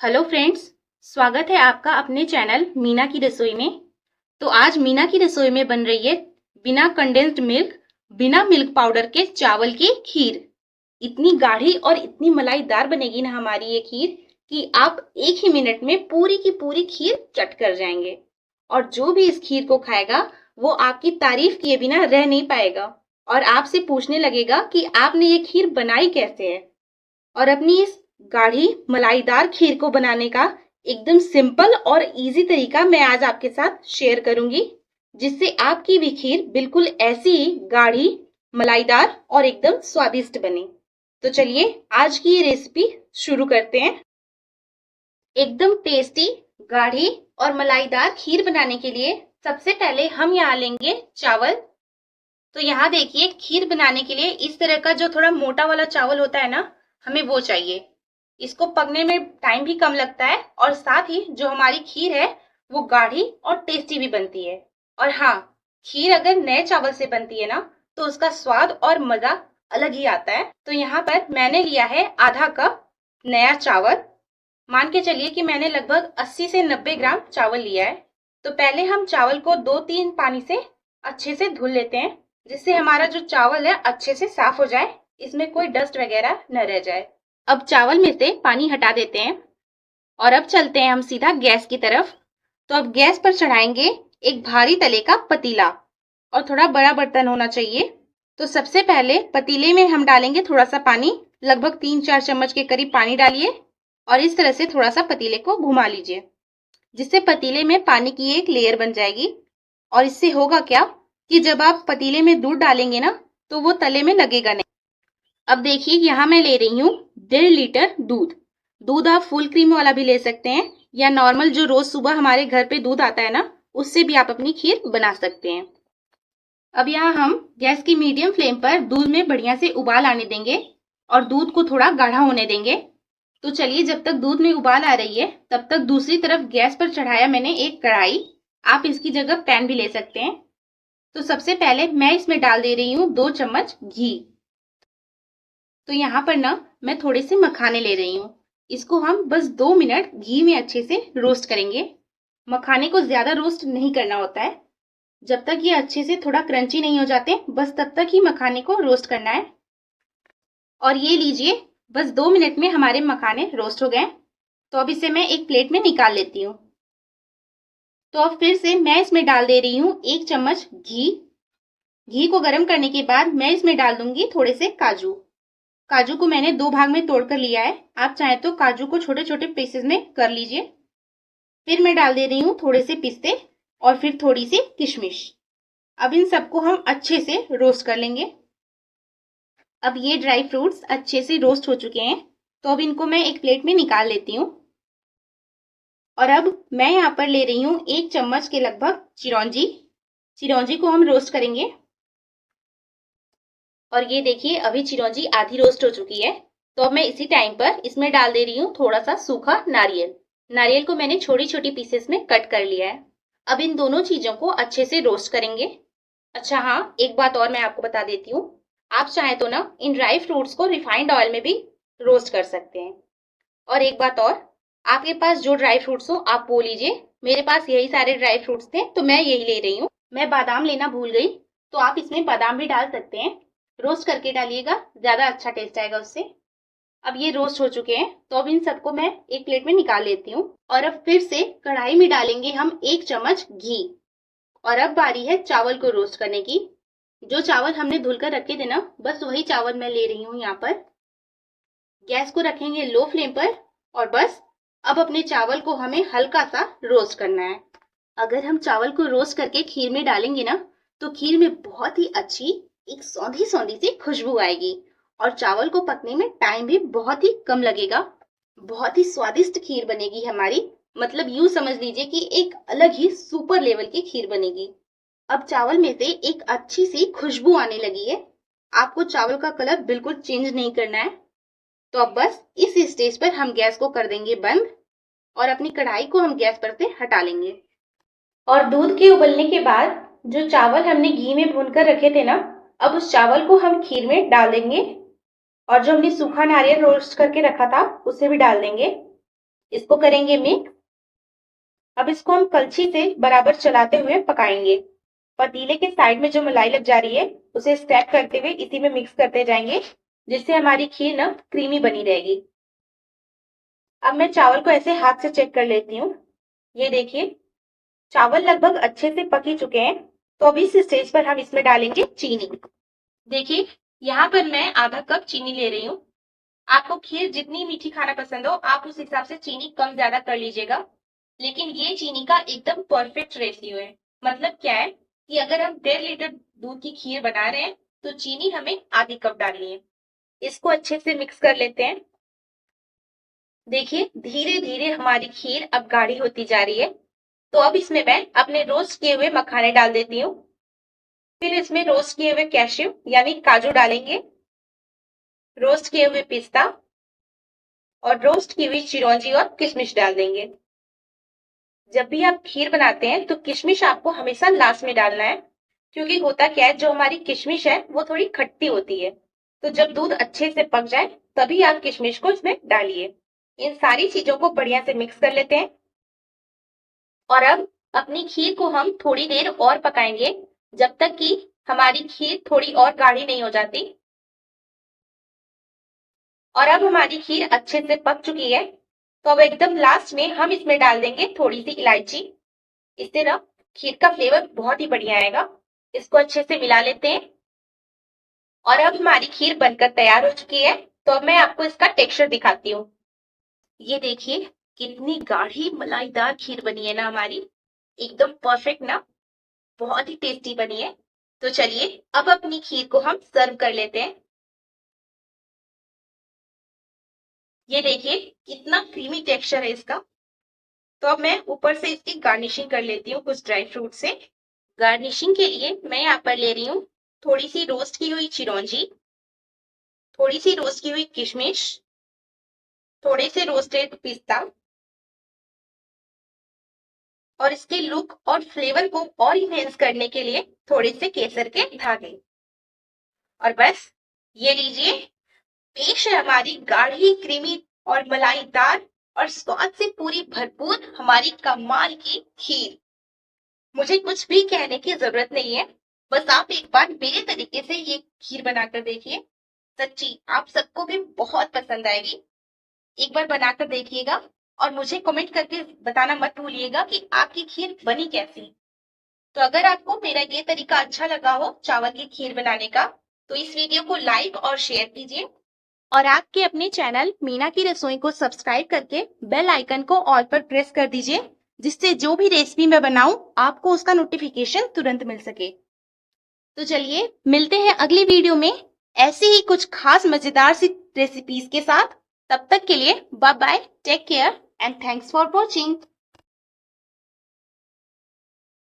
Hello friends, स्वागत है आपका अपने चैनल मीना की रसोई में। तो आज मीना की रसोई में बन रही है बिना कंडेंस्ड मिल्क, बिना मिल्क पाउडर के चावल की खीर। इतनी गाढ़ी और इतनी मलाईदार बनेगी ना हमारी ये खीर कि आप एक ही मिनट में पूरी की पूरी खीर चट कर जाएंगे। और जो भी इस खीर को खाएगा वो आपकी तारीफ किए बिना रह नहीं पाएगा और आपसे पूछने लगेगा कि आपने ये खीर बनाई कैसे है। और अपनी इस गाढ़ी मलाईदार खीर को बनाने का एकदम सिंपल और इजी तरीका मैं आज आपके साथ शेयर करूंगी, जिससे आपकी भी खीर बिल्कुल ऐसी ही गाढ़ी, मलाईदार और एकदम स्वादिष्ट बने। तो चलिए आज की ये रेसिपी शुरू करते हैं। एकदम टेस्टी, गाढ़ी और मलाईदार खीर बनाने के लिए सबसे पहले हम यहाँ लेंगे चावल। तो यहाँ देखिए, खीर बनाने के लिए इस तरह का जो थोड़ा मोटा वाला चावल होता है ना, हमें वो चाहिए। इसको पकने में टाइम भी कम लगता है और साथ ही जो हमारी खीर है वो गाढ़ी और टेस्टी भी बनती है। और हाँ, खीर अगर नए चावल से बनती है ना तो उसका स्वाद और मजा अलग ही आता है। तो यहाँ पर मैंने लिया है आधा कप नया चावल। मान के चलिए कि मैंने लगभग 80 से 90 ग्राम चावल लिया है। तो पहले हम चावल को 2-3 पानी से अच्छे से धुल लेते हैं, जिससे हमारा जो चावल है अच्छे से साफ हो जाए, इसमें कोई डस्ट वगैरह न रह जाए। अब चावल में से पानी हटा देते हैं और अब चलते हैं हम सीधा गैस की तरफ। तो अब गैस पर चढ़ाएंगे एक भारी तले का पतीला और थोड़ा बड़ा बर्तन होना चाहिए। तो सबसे पहले पतीले में हम डालेंगे थोड़ा सा पानी, लगभग 3-4 चम्मच के करीब पानी डालिए और इस तरह से थोड़ा सा पतीले को घुमा लीजिए, जिससे पतीले में पानी की एक लेयर बन जाएगी। और इससे होगा क्या कि जब आप पतीले में दूध डालेंगे ना तो वो तले में लगेगा नहीं। अब देखिए, यहाँ मैं ले रही हूँ 1.5 लीटर दूध। दूध आप फुल क्रीम वाला भी ले सकते हैं या नॉर्मल जो रोज सुबह हमारे घर पे दूध आता है ना, उससे भी आप अपनी खीर बना सकते हैं। अब यहाँ हम गैस की मीडियम फ्लेम पर दूध में बढ़िया से उबाल आने देंगे और दूध को थोड़ा गाढ़ा होने देंगे। तो चलिए, जब तक दूध में उबाल आ रही है तब तक दूसरी तरफ गैस पर चढ़ाया मैंने एक कढ़ाई। आप इसकी जगह पैन भी ले सकते हैं। तो सबसे पहले मैं इसमें डाल दे रही हूँ 2 चम्मच घी। तो यहाँ पर ना मैं थोड़े से मखाने ले रही हूँ। इसको हम बस 2 मिनट घी में अच्छे से रोस्ट करेंगे। मखाने को ज्यादा रोस्ट नहीं करना होता है, जब तक ये अच्छे से थोड़ा क्रंची नहीं हो जाते, बस तब तक ही मखाने को रोस्ट करना है। और ये लीजिए, बस 2 मिनट में हमारे मखाने रोस्ट हो गए। तो अब इसे मैं एक प्लेट में निकाल लेती हूँ। तो अब फिर से मैं इसमें डाल दे रही हूँ 1 चम्मच घी। घी को गर्म करने के बाद मैं इसमें डाल दूंगी थोड़े से काजू। काजू को मैंने 2 भाग में तोड़ कर लिया है। आप चाहें तो काजू को छोटे छोटे पीसेस में कर लीजिए। फिर मैं डाल दे रही हूँ थोड़े से पिस्ते और फिर थोड़ी सी किशमिश। अब इन सबको हम अच्छे से रोस्ट कर लेंगे। अब ये ड्राई फ्रूट्स अच्छे से रोस्ट हो चुके हैं, तो अब इनको मैं एक प्लेट में निकाल लेती हूँ। और अब मैं यहाँ पर ले रही हूँ 1 चम्मच के लगभग चिरौंजी। चिरौंजी को हम रोस्ट करेंगे। और ये देखिए, अभी चिरौंजी आधी रोस्ट हो चुकी है। तो अब मैं इसी टाइम पर इसमें डाल दे रही हूँ थोड़ा सा सूखा नारियल। नारियल को मैंने छोटी छोटी पीसेस में कट कर लिया है। अब इन दोनों चीजों को अच्छे से रोस्ट करेंगे। अच्छा हाँ, एक बात और मैं आपको बता देती हूँ। आप चाहे तो ना इन ड्राई फ्रूट्स को रिफाइंड ऑयल में भी रोस्ट कर सकते हैं। और एक बात और, आपके पास जो ड्राई फ्रूट्स हो आप वो लीजिए। मेरे पास यही सारे ड्राई फ्रूट्स थे तो मैं यही ले रही हूँ। मैं बादाम लेना भूल गई, तो आप इसमें बादाम भी डाल सकते हैं। रोस्ट करके डालिएगा, ज्यादा अच्छा टेस्ट आएगा उससे। अब ये रोस्ट हो चुके हैं, तो अब इन सबको मैं एक प्लेट में निकाल लेती हूँ। और अब फिर से कढ़ाई में डालेंगे हम 1 चम्मच घी। और अब बारी है चावल को रोस्ट करने की। जो चावल हमने धुल कर रखे थे ना, बस वही चावल मैं ले रही हूँ यहाँ पर। गैस को रखेंगे लो फ्लेम पर और बस अब अपने चावल को हमें हल्का सा रोस्ट करना है। अगर हम चावल को रोस्ट करके खीर में डालेंगे ना, तो खीर में बहुत ही अच्छी एक सौंधी सौंधी सी खुशबू आएगी और चावल को पकने में टाइम भी बहुत ही कम लगेगा। बहुत ही स्वादिष्ट खीर बनेगी हमारी। मतलब यूं समझ लीजिए कि एक अलग ही सुपर लेवल की खीर बनेगी। अब चावल में से एक अच्छी सी खुशबू आने लगी है। आपको चावल का कलर बिल्कुल चेंज नहीं करना है। तो अब बस इस स्टेज पर हम गैस को कर देंगे बंद और अपनी कढ़ाई को हम गैस पर से हटा लेंगे। और दूध के उबलने के बाद जो चावल हमने घी में भूनकर रखे थे ना, अब उस चावल को हम खीर में डाल देंगे और जो हमने सूखा नारियल रोस्ट करके रखा था उसे भी डाल देंगे। इसको करेंगे मिक्स। अब इसको हम कलछी से बराबर चलाते हुए पकाएंगे। पतीले के साइड में जो मलाई लग जा रही है उसे स्टैक करते हुए इसी में मिक्स करते जाएंगे, जिससे हमारी खीर ना क्रीमी बनी रहेगी। अब मैं चावल को ऐसे हाथ से चेक कर लेती हूँ। ये देखिए, चावल लगभग अच्छे से पक ही चुके हैं। तो अभी इस स्टेज पर हम इसमें डालेंगे चीनी। देखिए, यहाँ पर मैं आधा कप चीनी ले रही हूँ। आपको खीर जितनी मीठी खाना पसंद हो आप उस हिसाब से चीनी कम ज्यादा कर लीजिएगा। लेकिन ये चीनी का एकदम परफेक्ट रेशियो है। मतलब क्या है कि अगर हम 1.5 लीटर दूध की खीर बना रहे हैं तो चीनी हमें आधी कप डालनी है। इसको अच्छे से मिक्स कर लेते हैं। देखिए, धीरे धीरे हमारी खीर अब गाढ़ी होती जा रही है। तो अब इसमें मैं अपने रोस्ट किए हुए मखाने डाल देती हूँ। फिर इसमें रोस्ट किए हुए कैश्यू यानी काजू डालेंगे, रोस्ट किए हुए पिस्ता और रोस्ट की हुई चिरौंजी और किशमिश डाल देंगे। जब भी आप खीर बनाते हैं तो किशमिश आपको हमेशा लास्ट में डालना है, क्योंकि होता क्या है, जो हमारी किशमिश है वो थोड़ी खट्टी होती है। तो जब दूध अच्छे से पक जाए तभी आप किशमिश को इसमें डालिए। इन सारी चीजों को बढ़िया से मिक्स कर लेते हैं और अब अपनी खीर को हम थोड़ी देर और पकाएंगे, जब तक कि हमारी खीर थोड़ी और गाढ़ी नहीं हो जाती। और अब हमारी खीर अच्छे से पक चुकी है। तो अब एकदम लास्ट में हम इसमें डाल देंगे थोड़ी सी इलायची। इससे ना खीर का फ्लेवर बहुत ही बढ़िया आएगा। इसको अच्छे से मिला लेते हैं और अब हमारी खीर बनकर तैयार हो चुकी है। तो अब मैं आपको इसका टेक्सचर दिखाती हूँ। ये देखिए, कितनी गाढ़ी मलाईदार खीर बनी है ना हमारी, एकदम परफेक्ट ना, बहुत ही टेस्टी बनी है। तो चलिए अब अपनी खीर को हम सर्व कर लेते हैं। ये देखिए कितना क्रीमी टेक्सचर है इसका। तो अब मैं ऊपर से इसकी गार्निशिंग कर लेती हूँ कुछ ड्राई फ्रूट से। गार्निशिंग के लिए मैं यहाँ पर ले रही हूँ थोड़ी सी रोस्ट की हुई चिरौंजी, थोड़ी सी रोस्ट की हुई किशमिश, थोड़े से रोस्टेड पिस्ता और इसके लुक और फ्लेवर को और इनहेंस करने के लिए थोड़े से केसर के धागे। और बस ये लीजिए, पेश है हमारी गाढ़ी क्रीमी और मलाईदार और स्वाद से पूरी भरपूर हमारी कमाल की खीर। मुझे कुछ भी कहने की जरूरत नहीं है, बस आप एक बार मेरे तरीके से ये खीर बनाकर देखिए। सच्ची आप सबको भी बहुत पसंद आएगी। एक बार बनाकर देखिएगा और मुझे कमेंट करके बताना मत भूलिएगा कि आपकी खीर बनी कैसी। तो अगर आपको मेरा ये तरीका अच्छा लगा हो चावल की खीर बनाने का तो इस वीडियो को लाइक और शेयर कीजिए और आपके अपने चैनल मीना की रसोई को सब्सक्राइब करके बेल आइकन को ऑल पर प्रेस कर दीजिए, जिससे जो भी रेसिपी मैं बनाऊं आपको उसका नोटिफिकेशन तुरंत मिल सके। तो चलिए मिलते हैं अगली वीडियो में ऐसी ही कुछ खास मजेदार सी रेसिपीज के साथ। तब तक के लिए bye bye, take care and thanks for watching.